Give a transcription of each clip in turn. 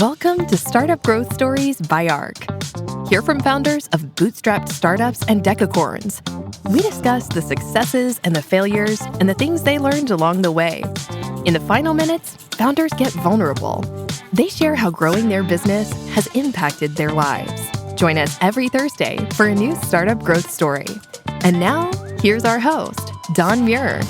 Welcome to Startup Growth Stories by ARC. Hear from founders of bootstrapped startups and decacorns. We discuss the successes and the failures and the things they learned along the way. In the final minutes, founders get vulnerable. They share how growing their business has impacted their lives. Join us every Thursday for a new startup growth story. And now, here's our host, Don Muir.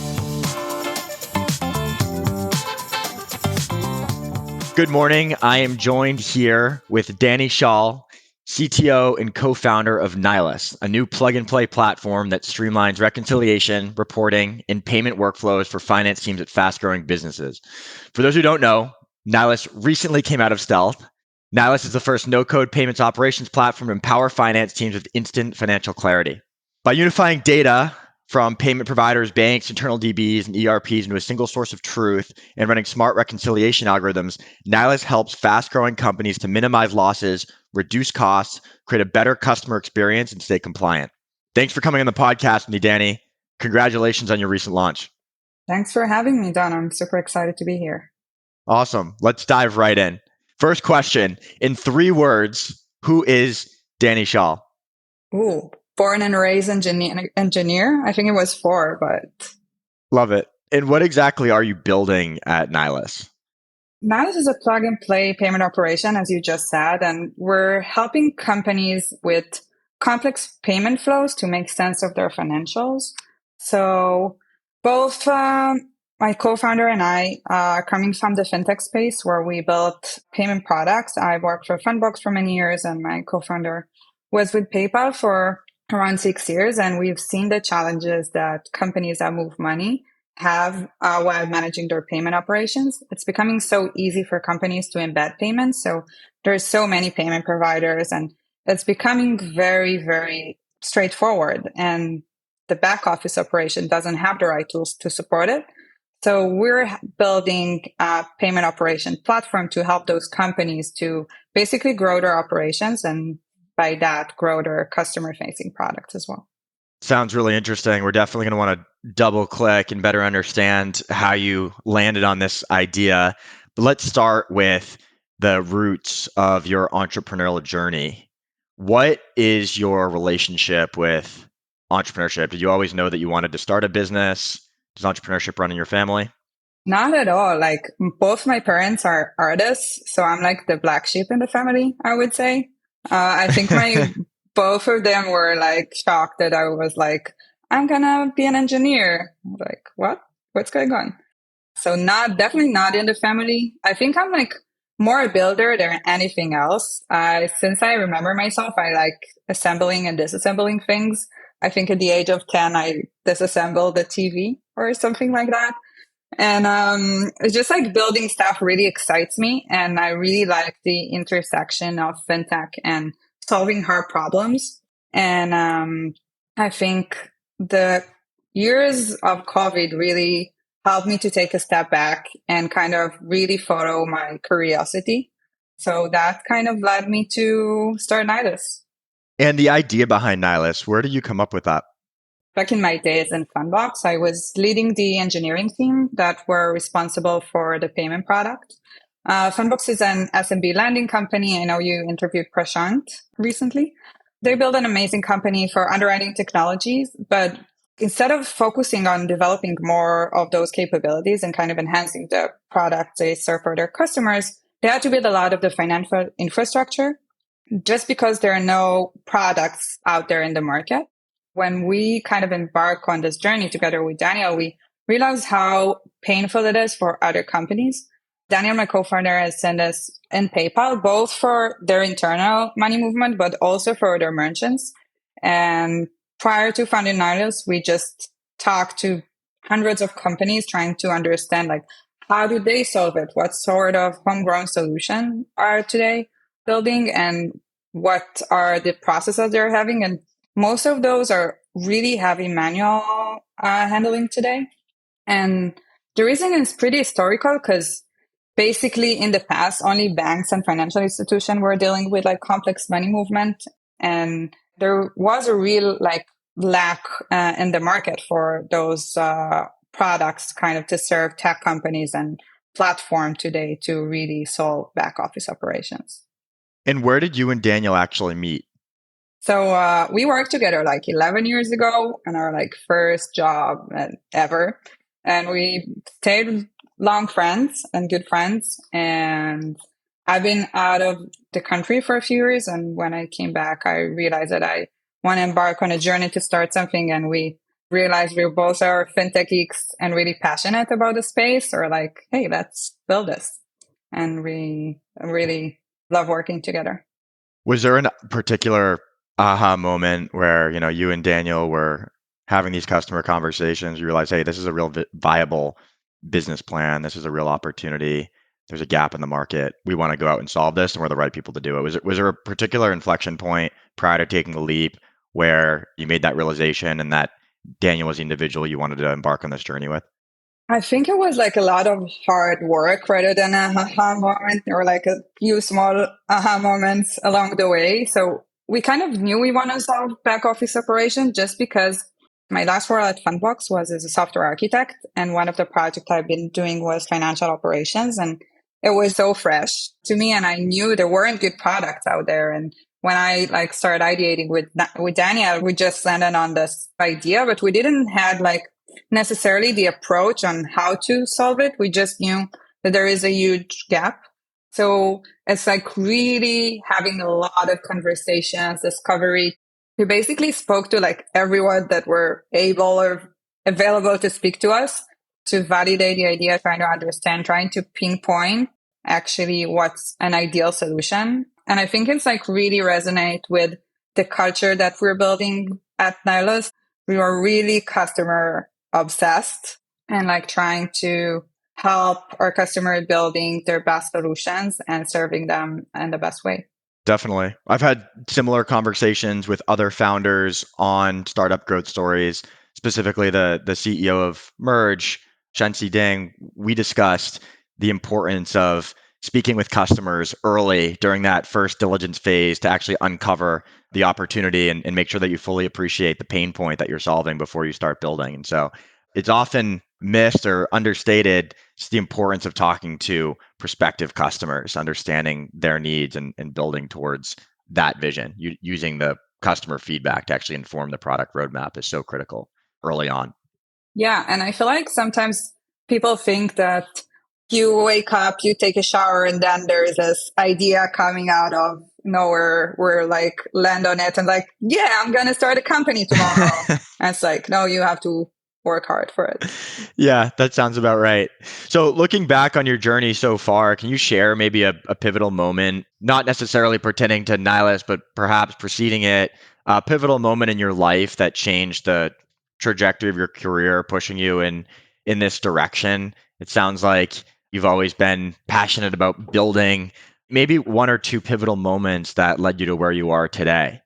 Good morning. I am joined here with Dani Shaul, CTO and co-founder of Nilus, a new plug-and-play platform that streamlines reconciliation, reporting, and payment workflows for finance teams at fast-growing businesses. For those who don't know, Nilus recently came out of stealth. Nilus is the first no-code payments operations platform to empower finance teams with instant financial clarity. By unifying data from payment providers, banks, internal DBs, and ERPs into a single source of truth and running smart reconciliation algorithms, Nilus helps fast-growing companies to minimize losses, reduce costs, create a better customer experience, and stay compliant. Thanks for coming on the podcast, Dani. Congratulations on your recent launch. Thanks for having me, Don. I'm super excited to be here. Awesome. Let's dive right in. First question, in 3 words, who is Dani Shaul? Ooh. Born and raised engineer. I think it was 4, but... Love it. And what exactly are you building at Nilus? Nilus is a plug-and-play payment operation, as you just said, and we're helping companies with complex payment flows to make sense of their financials. So both my co-founder and I are coming from the Fintech space where we built payment products. I worked for Fundbox for many years, and my co-founder was with PayPal for around 6 years, and we've seen the challenges that companies that move money have while managing their payment operations. It's becoming so easy for companies to embed payments. So there's so many payment providers, and it's becoming very, very straightforward. And the back office operation doesn't have the right tools to support it. So we're building a payment operation platform to help those companies to basically grow their operations and by that, grow their customer-facing products as well. Sounds really interesting. We're definitely going to want to double click and better understand how you landed on this idea. But let's start with the roots of your entrepreneurial journey. What is your relationship with entrepreneurship? Did you always know that you wanted to start a business? Does entrepreneurship run in your family? Not at all. Like, both my parents are artists, so I'm like the black sheep in the family, I would say. I think both of them were like shocked that I was like, I'm gonna be an engineer. I was like, what? What's going on? So definitely not in the family. I think I'm like more a builder than anything else. Since I remember myself, I like assembling and disassembling things. I think at the age of 10, I disassembled the TV or something like that. And it's just like building stuff really excites me. And I really like the intersection of fintech and solving hard problems. And I think the years of COVID really helped me to take a step back and kind of really follow my curiosity. So that kind of led me to start Nilus. And the idea behind Nilus, where did you come up with that? Back in my days in Fundbox, I was leading the engineering team that were responsible for the payment product. Fundbox is an SMB lending company. I know you interviewed Prashant recently. They build an amazing company for underwriting technologies, but instead of focusing on developing more of those capabilities and kind of enhancing the product they serve for their customers, they had to build a lot of the financial infrastructure just because there are no products out there in the market. When we kind of embark on this journey together with Daniel, we realized how painful it is for other companies. Daniel, my co-founder, has sent us in PayPal, both for their internal money movement, but also for their merchants. And prior to founding Nilus, we just talked to hundreds of companies trying to understand, like, how do they solve it? What sort of homegrown solution are today building, and what are the processes they're having? And most of those are really heavy manual handling today. And the reason is pretty historical because basically in the past, only banks and financial institutions were dealing with like complex money movement. And there was a real like lack in the market for those products kind of to serve tech companies and platform today to really solve back office operations. And where did you and Daniel actually meet? So we worked together like 11 years ago on our like first job ever. And we stayed long friends and good friends. And I've been out of the country for a few years. And when I came back, I realized that I want to embark on a journey to start something. And we realized we both are fintech geeks and really passionate about the space, or like, hey, let's build this. And we really love working together. Was there a particular aha moment where, you and Daniel were having these customer conversations, you realize, hey, this is a real viable business plan. This is a real opportunity. There's a gap in the market. We want to go out and solve this, and we're the right people to do it. Was there a particular inflection point prior to taking the leap where you made that realization and that Daniel was the individual you wanted to embark on this journey with? I think it was like a lot of hard work rather than a aha moment, or like a few small aha moments along the way. So we kind of knew we wanted to solve back office operations just because my last role at Fundbox was as a software architect. And one of the projects I've been doing was financial operations. And it was so fresh to me. And I knew there weren't good products out there. And when I like started ideating with Daniel, we just landed on this idea, but we didn't have like necessarily the approach on how to solve it. We just knew that there is a huge gap. So it's like really having a lot of conversations, discovery. We basically spoke to like everyone that were able or available to speak to us to validate the idea, trying to understand, trying to pinpoint actually what's an ideal solution. And I think it's like really resonate with the culture that we're building at Nilus. We are really customer obsessed and like trying to help our customer building their best solutions and serving them in the best way. Definitely. I've had similar conversations with other founders on startup growth stories, specifically the CEO of Merge, Shensi Ding. We discussed the importance of speaking with customers early during that first diligence phase to actually uncover the opportunity and make sure that you fully appreciate the pain point that you're solving before you start building. And so it's often missed or understated just the importance of talking to prospective customers, understanding their needs and building towards that vision. Using the customer feedback to actually inform the product roadmap is so critical early on. Yeah. And I feel like sometimes people think that you wake up, you take a shower, and then there's this idea coming out of nowhere. We're like land on it and like, yeah, I'm going to start a company tomorrow. And it's like, no, you have to work hard for it. Yeah, that sounds about right. So looking back on your journey so far, can you share maybe a pivotal moment, not necessarily pertaining to Nilus, but perhaps preceding it, a pivotal moment in your life that changed the trajectory of your career, pushing you in this direction? It sounds like you've always been passionate about building. Maybe one or two pivotal moments that led you to where you are today.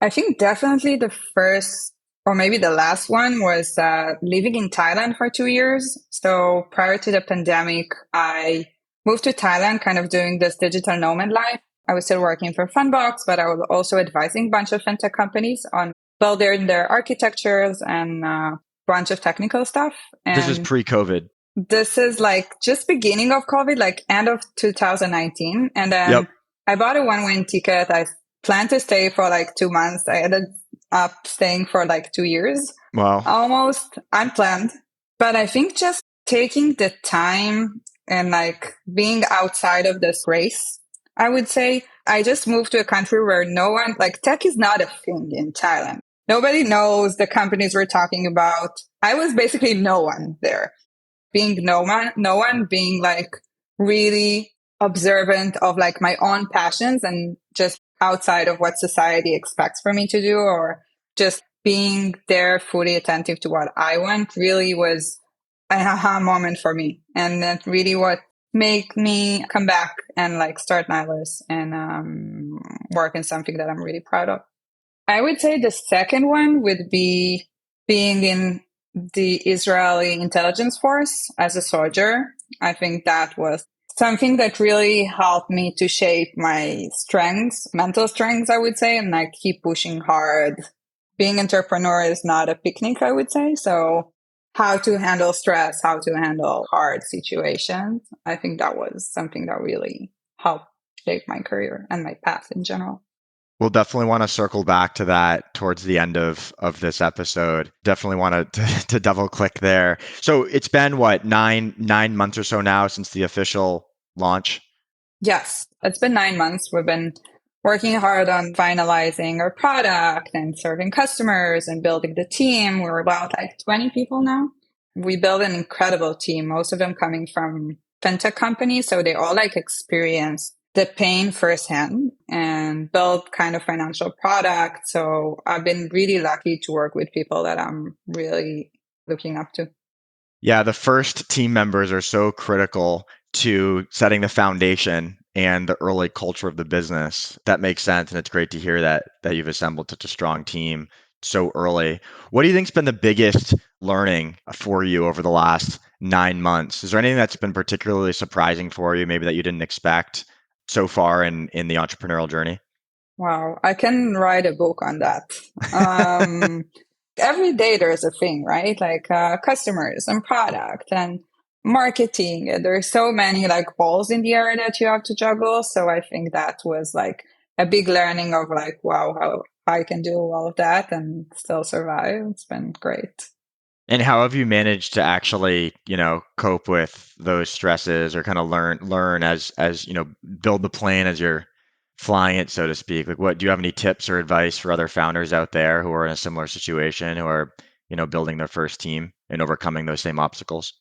I think definitely the first, or maybe the last one, was living in Thailand for 2 years. So prior to the pandemic, I moved to Thailand, kind of doing this digital nomad life. I was still working for Fundbox, but I was also advising a bunch of fintech companies on building their architectures and a bunch of technical stuff. And this is pre-COVID. This is like just beginning of COVID, like end of 2019. And then I bought a one-way ticket. I planned to stay for like 2 months. I ended up staying for like 2 years. Wow. Almost unplanned. But I think just taking the time and like being outside of this race, I would say I just moved to a country where no one, like tech is not a thing in Thailand. Nobody knows the companies we're talking about. I was basically no one there. Being no one, being like really observant of like my own passions and just outside of what society expects for me to do, or just being there fully attentive to what I want, really was an aha moment for me. And that really what made me come back and like start Nilus and work in something that I'm really proud of. I would say the second one would be being in the Israeli intelligence force as a soldier. I think that was something that really helped me to shape my strengths, mental strengths, I would say, and like keep pushing hard. Being entrepreneur is not a picnic, I would say. So how to handle stress, how to handle hard situations. I think that was something that really helped shape my career and my path in general. We'll definitely want to circle back to that towards the end of this episode. Definitely want to double click there. So it's been what, nine months or so now since the official launch? Yes, it's been 9 months. We've been working hard on finalizing our product and serving customers and building the team. We're about like 20 people now. We built an incredible team, most of them coming from fintech companies. So they all like experience the pain firsthand and build kind of financial product. So I've been really lucky to work with people that I'm really looking up to. Yeah, the first team members are so critical to setting the foundation and the early culture of the business. That makes sense, and it's great to hear that you've assembled such a strong team so early. What do you think's been the biggest learning for you over the last 9 months? Is there anything that's been particularly surprising for you, maybe that you didn't expect so far in the entrepreneurial journey? Wow, I can write a book on that. Every day there's a thing, right? Like customers and product and marketing. There's so many like balls in the air that you have to juggle. So I think that was like a big learning of like, wow, how I can do all of that and still survive. It's been great. And how have you managed to actually, cope with those stresses or kind of learn as, build the plane as you're flying it, so to speak? Like, what do you have any tips or advice for other founders out there who are in a similar situation, who are, building their first team and overcoming those same obstacles?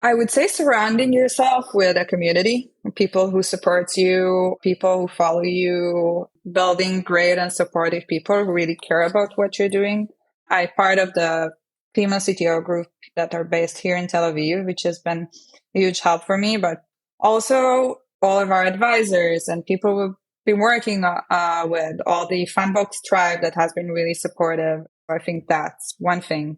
I would say surrounding yourself with a community, people who support you, people who follow you, building great and supportive people who really care about what you're doing. I'm part of the female CTO group that are based here in Tel Aviv, which has been a huge help for me, but also all of our advisors and people we've been working with, all the Fundbox tribe that has been really supportive. I think that's one thing.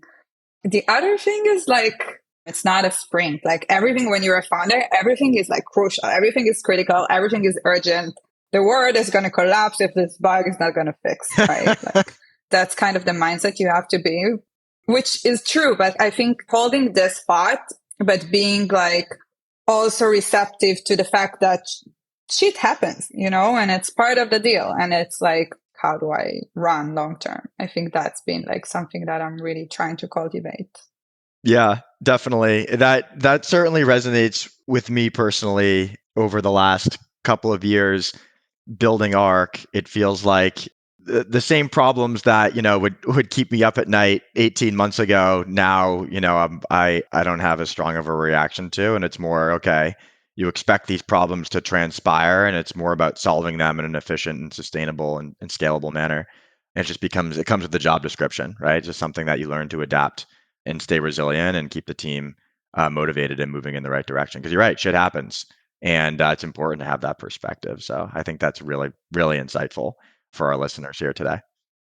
The other thing is like, it's not a sprint. Like everything, when you're a founder, everything is like crucial. Everything is critical. Everything is urgent. The world is going to collapse if this bug is not going to fix, right? Like that's kind of the mindset you have to be, which is true. But I think holding this spot, but being like also receptive to the fact that shit happens, and it's part of the deal. And it's like, how do I run long term? I think that's been like something that I'm really trying to cultivate. Yeah, definitely. That certainly resonates with me personally over the last couple of years building Arc. It feels like the same problems that, would keep me up at night 18 months ago. Now, I don't have as strong of a reaction to, and it's more, okay, you expect these problems to transpire, and it's more about solving them in an efficient and sustainable and scalable manner. And it comes with the job description, right? It's just something that you learn to adapt and stay resilient and keep the team motivated and moving in the right direction. Because you're right, shit happens, and it's important to have that perspective. So I think that's really, really insightful for our listeners here today.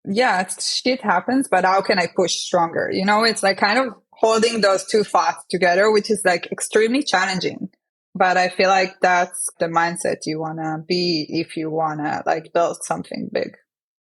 Yeah, shit happens, but how can I push stronger? It's like kind of holding those two thoughts together, which is like extremely challenging. But I feel like that's the mindset you want to be if you want to like build something big.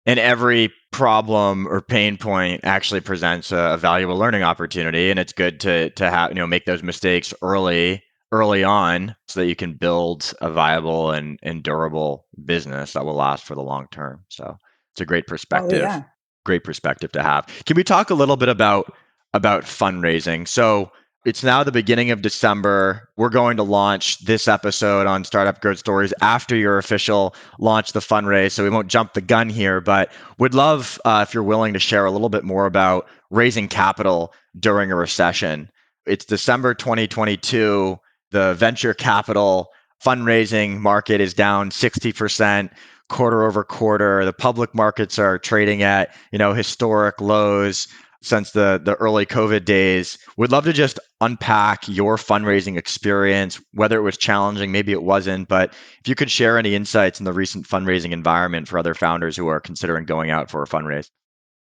And every problem or pain point actually presents a valuable learning opportunity, and it's good to have make those mistakes early on so that you can build a viable and durable business that will last for the long term. So it's a great perspective. Oh, yeah. Great perspective to have. Can we talk a little bit about fundraising? So it's now the beginning of December. We're going to launch this episode on Startup Growth Stories after your official launch, the fundraise. So we won't jump the gun here, but would love if you're willing to share a little bit more about raising capital during a recession. It's December 2022. The venture capital fundraising market is down 60% quarter over quarter. The public markets are trading at, historic lows since the early COVID days. Would love to just unpack your fundraising experience, whether it was challenging, maybe it wasn't, but if you could share any insights in the recent fundraising environment for other founders who are considering going out for a fundraise.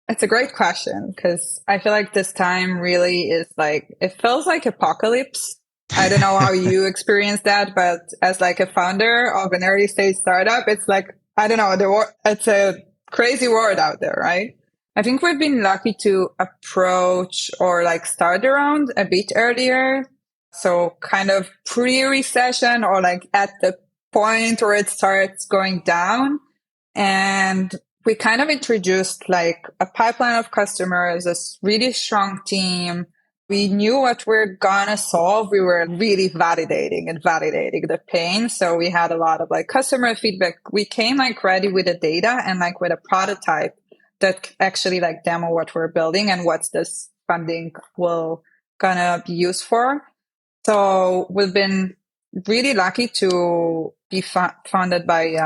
It's a great question because I feel like this time really is like, it feels like apocalypse. I don't know how you experience that, but as like a founder of an early stage startup, it's like, I don't know, it's a crazy world out there, right? I think we've been lucky to approach or like start around a bit earlier. So kind of pre-recession or like at the point where it starts going down. And we kind of introduced like a pipeline of customers, a really strong team. We knew what we're gonna solve. We were really validating the pain. So we had a lot of like customer feedback. We came like ready with the data and like with a prototype that actually like demo what we're building and what this funding will gonna be used for. So we've been really lucky to be funded by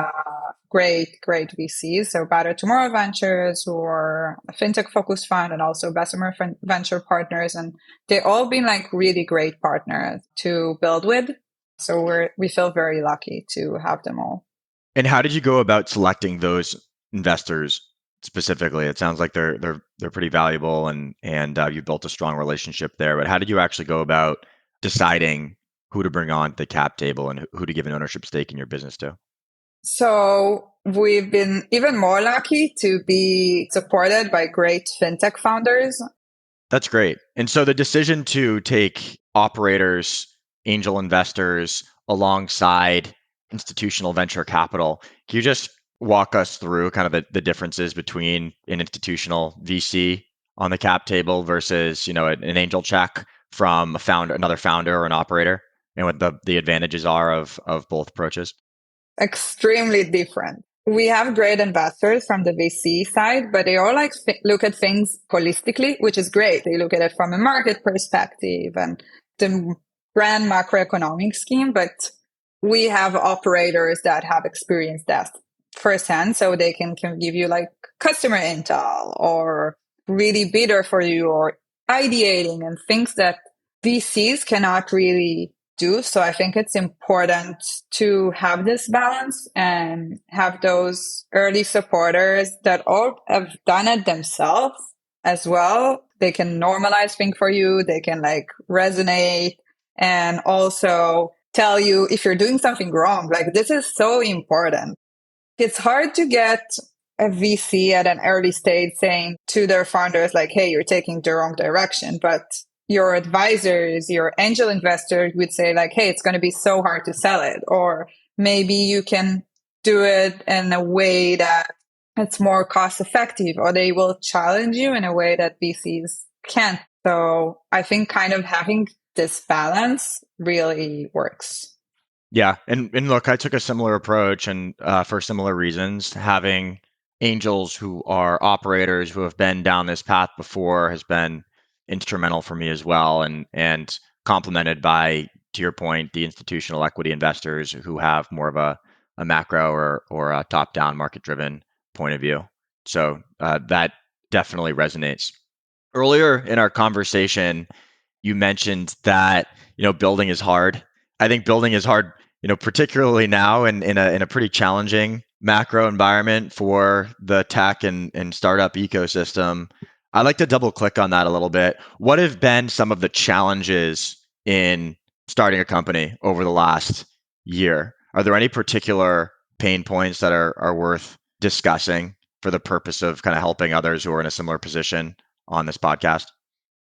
great VCs. So Better Tomorrow Ventures, who are a fintech focused fund, and also Bessemer Venture Partners, and they all been like really great partners to build with. So we feel very lucky to have them all. And how did you go about selecting those investors specifically? It sounds like they're pretty valuable, and you built a strong relationship there. But how did you actually go about deciding who to bring on the cap table and who to give an ownership stake in your business to? So we've been even more lucky to be supported by great fintech founders. That's great. And so the decision to take operators, angel investors alongside institutional venture capital, can you just walk us through kind of the differences between an institutional VC on the cap table versus, an angel check from another founder or an operator, and what the advantages are of both approaches? Extremely different. We have great investors from the VC side, but they all like look at things holistically, which is great. They look at it from a market perspective and the grand macroeconomic scheme, but we have operators that have experienced that firsthand, so they can give you like customer intel or really bidder for you or ideating and things that VCs cannot really do. So I think it's important to have this balance and have those early supporters that all have done it themselves as well. They can normalize things for you. They can like resonate and also tell you if you're doing something wrong. Like, this is so important. It's hard to get a VC at an early stage saying to their founders, like, hey, you're taking the wrong direction. But your advisors, your angel investors would say like, hey, it's going to be so hard to sell it. Or maybe you can do it in a way that it's more cost effective, or they will challenge you in a way that VCs can't. So I think kind of having this balance really works. Yeah. And look, I took a similar approach, and for similar reasons. Having angels who are operators who have been down this path before has been instrumental for me as well, and complemented by, to your point, the institutional equity investors who have more of a macro or a top-down market-driven point of view. So that definitely resonates. Earlier in our conversation, you mentioned that building is hard. I think building is hard, particularly now in a pretty challenging macro environment for the tech and startup ecosystem. I'd like to double click on that a little bit. What have been some of the challenges in starting a company over the last year? Are there any particular pain points that are worth discussing for the purpose of kind of helping others who are in a similar position on this podcast?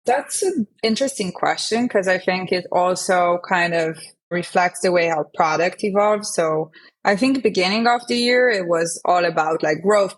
That's an interesting question, because I think it also kind of reflects the way our product evolves. So I think beginning of the year, it was all about like growth,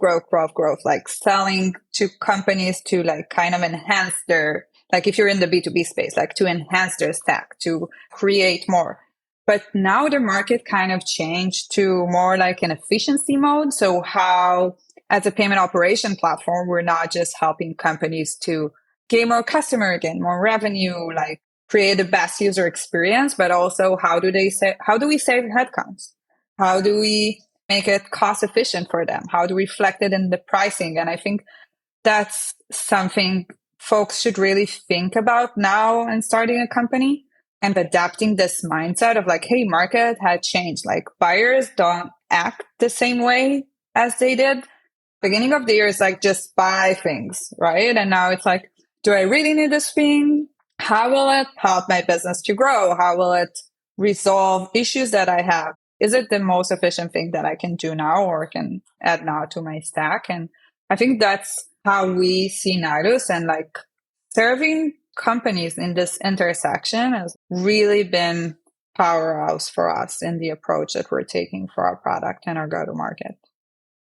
like selling to companies to like kind of enhance their, like if you're in the B2B space, like to enhance their stack, to create more. But now the market kind of changed to more like an efficiency mode. So how, as a payment operation platform, we're not just helping companies to gain more customer, gain more revenue, like create the best user experience, but also how do we save headcounts? How do we make it cost efficient for them? How do we reflect it in the pricing? And I think that's something folks should really think about now in starting a company, and adapting this mindset of like, hey, market had changed. Like, buyers don't act the same way as they did. Beginning of the year is like, just buy things, right? And now it's like, do I really need this thing? How will it help my business to grow? How will it resolve issues that I have? Is it the most efficient thing that I can do now or can add now to my stack? And I think that's how we see Nilus, and like serving companies in this intersection has really been powerhouse for us in the approach that we're taking for our product and our go-to-market.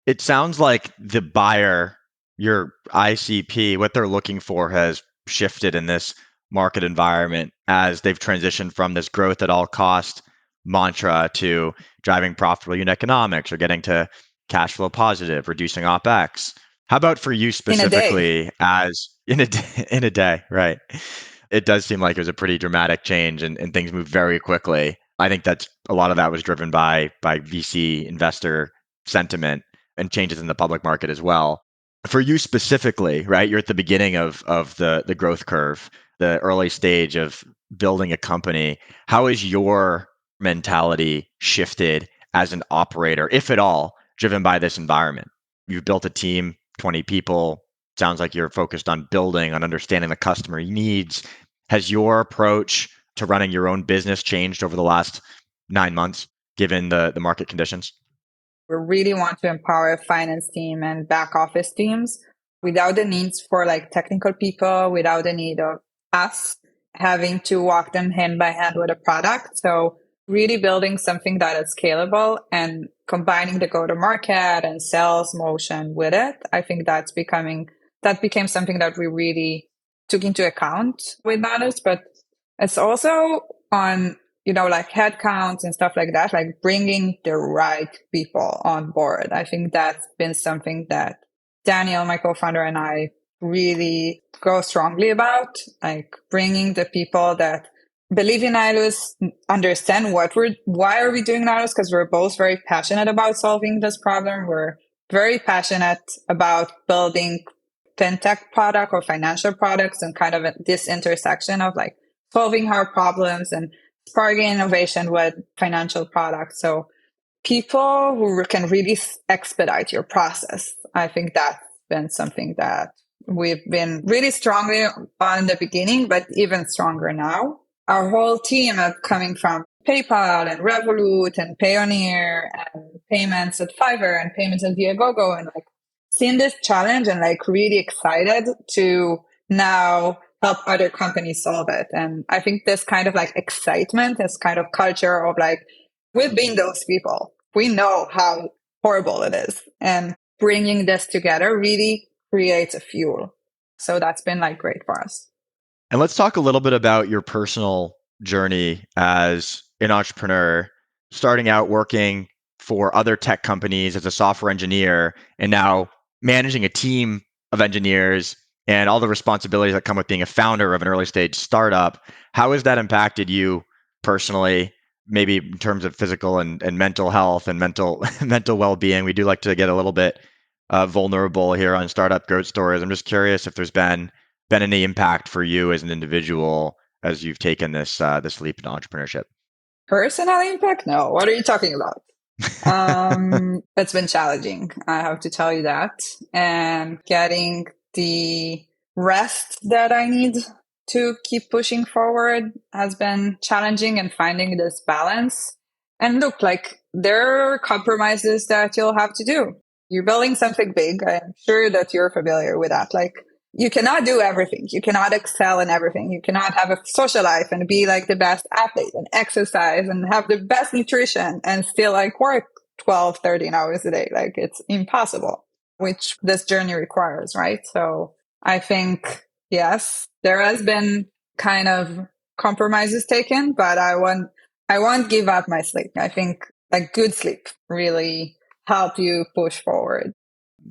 It sounds like the buyer, your ICP, what they're looking for has shifted in this market environment as they've transitioned from this growth at all cost mantra to driving profitable unit economics or getting to cash flow positive, reducing OpEx. How about for you In a day. specifically as in a day, right? It does seem like it was a pretty dramatic change and things moved very quickly. I think that's a lot of that was driven by VC investor sentiment and changes in the public market as well. For you specifically, right? You're at the beginning of the growth curve, the early stage of building a company. How has your mentality shifted as an operator, if at all, driven by this environment? You've built a team, 20 people. Sounds like you're focused on building, on understanding the customer needs. Has your approach to running your own business changed over the last 9 months, given the market conditions? We really want to empower finance team and back office teams without the needs for like technical people, without the need of us having to walk them hand by hand with a product. So really building something that is scalable and combining the go-to-market and sales motion with it. I think that became something that we really took into account with Nilus, but it's also on like headcounts and stuff like that, like bringing the right people on board. I think that's been something that Daniel, my co-founder, and I really go strongly about, like bringing the people that believe in Nilus, understand why are we doing Nilus, because we're both very passionate about solving this problem. We're very passionate about building fintech product or financial products and kind of this intersection of like solving hard problems and sparking innovation with financial products. So people who can really expedite your process. I think that's been something that we've been really strongly on in the beginning, but even stronger now. Our whole team coming from PayPal and Revolut and Payoneer and payments at Fiverr and payments at Viagogo, and like seeing this challenge and like really excited to now help other companies solve it. And I think this kind of like excitement, this kind of culture of like, we've been those people. We know how horrible it is. And bringing this together really creates a fuel. So that's been like great for us. And let's talk a little bit about your personal journey as an entrepreneur, starting out working for other tech companies as a software engineer, and now managing a team of engineers and all the responsibilities that come with being a founder of an early stage startup. How has that impacted you personally, maybe in terms of physical and mental health and mental well-being? We do like to get a little bit vulnerable here on Startup Growth Stories. I'm just curious if there's been any impact for you as an individual as you've taken this leap into entrepreneurship. Personal impact? No. What are you talking about? It's been challenging. I have to tell you that. And getting the rest that I need to keep pushing forward has been challenging, and finding this balance. And look, like there are compromises that you'll have to do. You're building something big. I'm sure that you're familiar with that. Like you cannot do everything. You cannot excel in everything. You cannot have a social life and be like the best athlete and exercise and have the best nutrition and still like work 12, 13 hours a day. Like it's impossible, which this journey requires, right? So I think, yes, there has been kind of compromises taken, but I won't give up my sleep. I think like good sleep really help you push forward.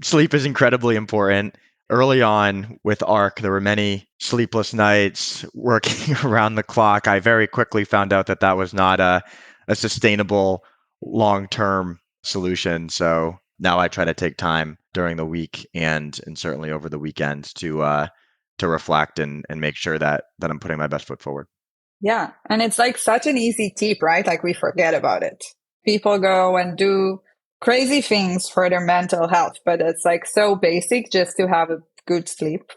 Sleep is incredibly important. Early on with ARC, there were many sleepless nights working around the clock. I very quickly found out that was not a sustainable long-term solution. So now I try to take time during the week and certainly over the weekend to reflect and make sure that I'm putting my best foot forward. Yeah. And it's like such an easy tip, right? Like we forget about it. People go and do crazy things for their mental health, but it's like so basic just to have a good sleep.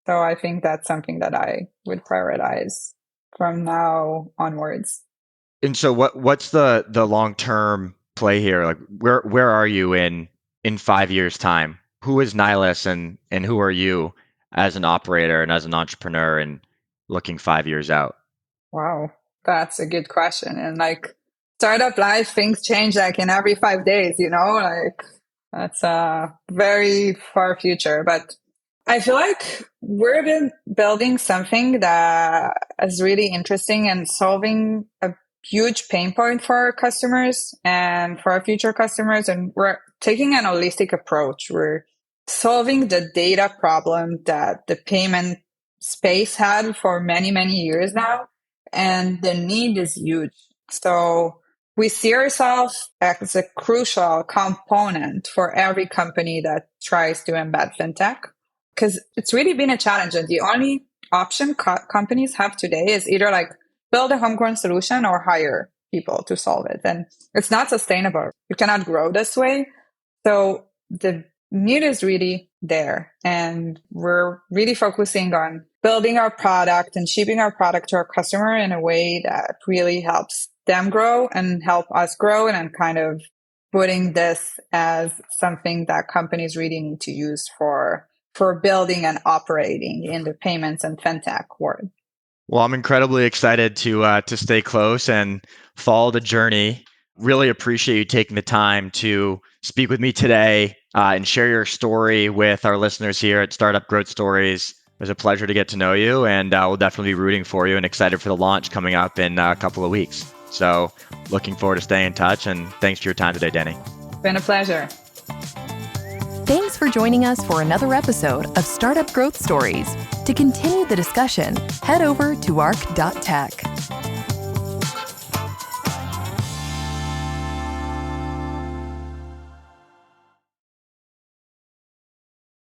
So I think that's something that I would prioritize from now onwards. And so what's the long-term play here? Like where are you in 5 years time? who is Nilus and who are you as an operator and as an entrepreneur and looking 5 years out? Wow, that's a good question. And like startup life, things change like in every 5 days, like that's a very far future. But I feel like we're been building something that is really interesting and solving a huge pain point for our customers and for our future customers. And we're taking an holistic approach. We're solving the data problem that the payment space had for many, many years now. And the need is huge. So we see ourselves as a crucial component for every company that tries to embed fintech, because it's really been a challenge. And the only option companies have today is either like build a homegrown solution or hire people to solve it. And it's not sustainable. You cannot grow this way. So the need is really there. And we're really focusing on building our product and shipping our product to our customer in a way that really helps them grow and help us grow, and kind of putting this as something that companies really need to use for building and operating in the payments and fintech world. Well, I'm incredibly excited to stay close and follow the journey. Really appreciate you taking the time to speak with me today and share your story with our listeners here at Startup Growth Stories. It was a pleasure to get to know you, and we'll definitely be rooting for you and excited for the launch coming up in a couple of weeks. So looking forward to staying in touch, and thanks for your time today, Dani. It's been a pleasure. Thanks for joining us for another episode of Startup Growth Stories. To continue the discussion, head over to arc.tech.